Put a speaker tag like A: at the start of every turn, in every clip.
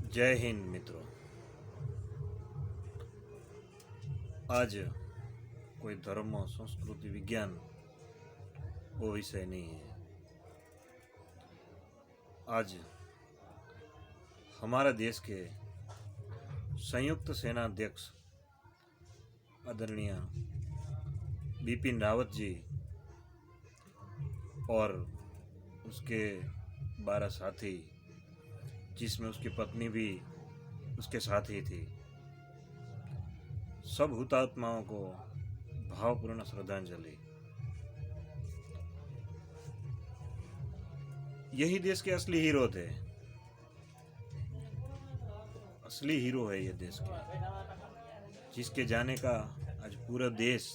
A: जय हिंद मित्रों। आज कोई धर्म संस्कृति विज्ञान वो विषय नहीं है। आज हमारा देश के संयुक्त सेना अध्यक्ष आदरणीय बिपिन रावत जी और उसके 12 साथी, जिसमें उसकी पत्नी भी उसके साथ ही थी, सब हुतात्माओं को भावपूर्ण श्रद्धांजलि। यही देश के असली हीरो थे, असली हीरो है ये देश के, जिसके जाने का आज पूरा देश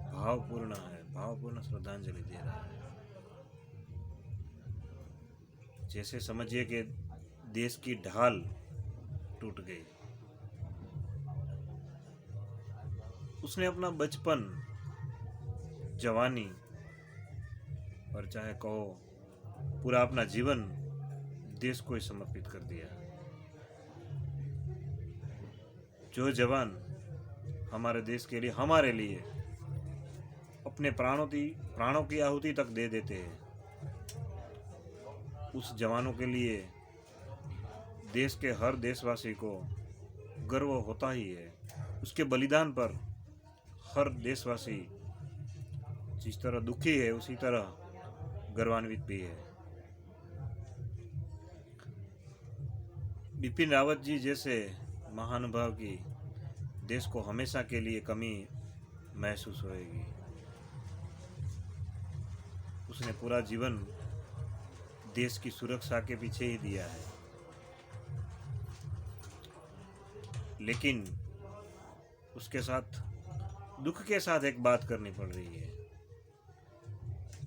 A: भावपूर्ण श्रद्धांजलि दे रहा है। जैसे समझिए कि देश की ढाल टूट गई। उसने अपना बचपन, जवानी और चाहे कहो पूरा अपना जीवन देश को ही समर्पित कर दिया। जो जवान हमारे देश के लिए, हमारे लिए अपने प्राणों की आहुति तक दे देते हैं, उस जवानों के लिए देश के हर देशवासी को गर्व होता ही है। उसके बलिदान पर हर देशवासी जिस तरह दुखी है उसी तरह गर्वान्वित भी है। बिपिन रावत जी जैसे महानुभाव की देश को हमेशा के लिए कमी महसूस होएगी। उसने पूरा जीवन देश की सुरक्षा के पीछे ही दिया है, लेकिन उसके साथ दुख के साथ एक बात करनी पड़ रही है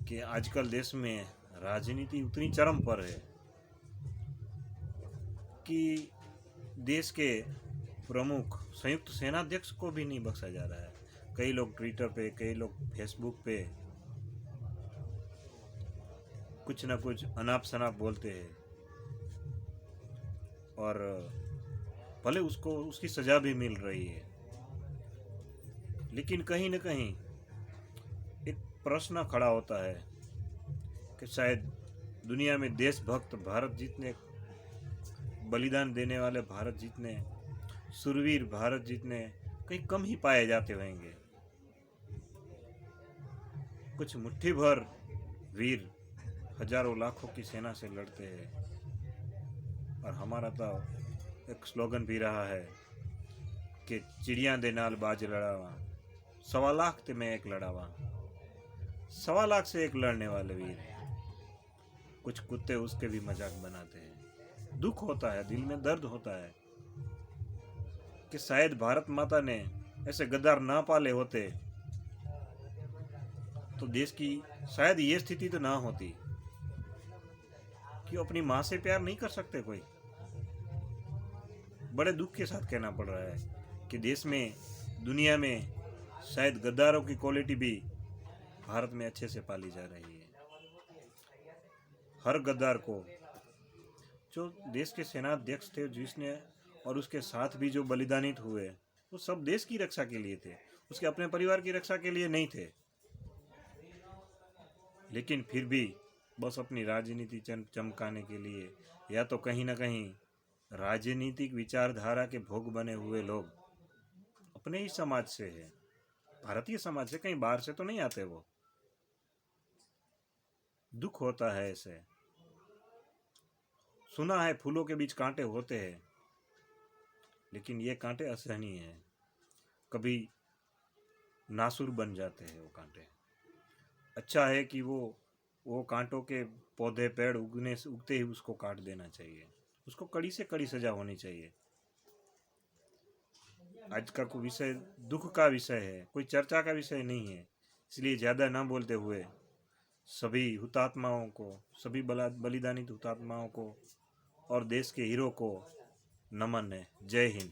A: कि आजकल देश में राजनीति उतनी चरम पर है कि देश के प्रमुख संयुक्त सेनाध्यक्ष को भी नहीं बख्शा जा रहा है। कई लोग ट्विटर पे, कई लोग फेसबुक पे कुछ ना कुछ अनाप शनाप बोलते हैं और भले उसको उसकी सजा भी मिल रही है, लेकिन कहीं न कहीं एक प्रश्न खड़ा होता है कि शायद दुनिया में देशभक्त भारत जितने, बलिदान देने वाले भारत जितने, शूरवीर भारत जितने कहीं कम ही पाए जाते होंगे। कुछ मुट्ठी भर वीर हजारों लाखों की सेना से लड़ते हैं। और हमारा तो एक स्लोगन भी रहा है कि चिड़िया दे नाल बाज लड़ावा, 1.25 लाख ते मैं एक लड़ावा। 1.25 लाख से एक लड़ने वाले वीर, कुछ कुत्ते उसके भी मजाक बनाते हैं। दुख होता है, दिल में दर्द होता है कि शायद भारत माता ने ऐसे गद्दार ना पाले होते तो देश की शायद ये स्थिति तो ना होती। क्यों अपनी माँ से प्यार नहीं कर सकते कोई? बड़े दुख के साथ कहना पड़ रहा है कि देश में, दुनिया में शायद गद्दारों की क्वालिटी भी भारत में अच्छे से पाली जा रही है। हर गद्दार को, जो देश के सेनाध्यक्ष थे जिसने, और उसके साथ भी जो बलिदानित हुए, वो सब देश की रक्षा के लिए थे, उसके अपने परिवार की रक्षा के लिए नहीं थे। लेकिन फिर भी बस अपनी राजनीति चमकाने के लिए, या तो कहीं ना कहीं राजनीतिक विचारधारा के भोग बने हुए लोग अपने ही समाज से है, भारतीय समाज से, कहीं बाहर से तो नहीं आते वो। दुख होता है ऐसे। सुना है फूलों के बीच कांटे होते हैं, लेकिन ये कांटे असहनीय हैं, कभी नासुर बन जाते हैं वो कांटे। अच्छा है कि वो कांटों के पौधे, पेड़ उगते ही उसको काट देना चाहिए, उसको कड़ी से कड़ी सजा होनी चाहिए। आज का कोई विषय दुख का विषय है, कोई चर्चा का विषय नहीं है, इसलिए ज़्यादा ना बोलते हुए सभी हुतात्माओं को, सभी बलिदानित हुतात्माओं को और देश के हीरो को नमन है। जय हिंद।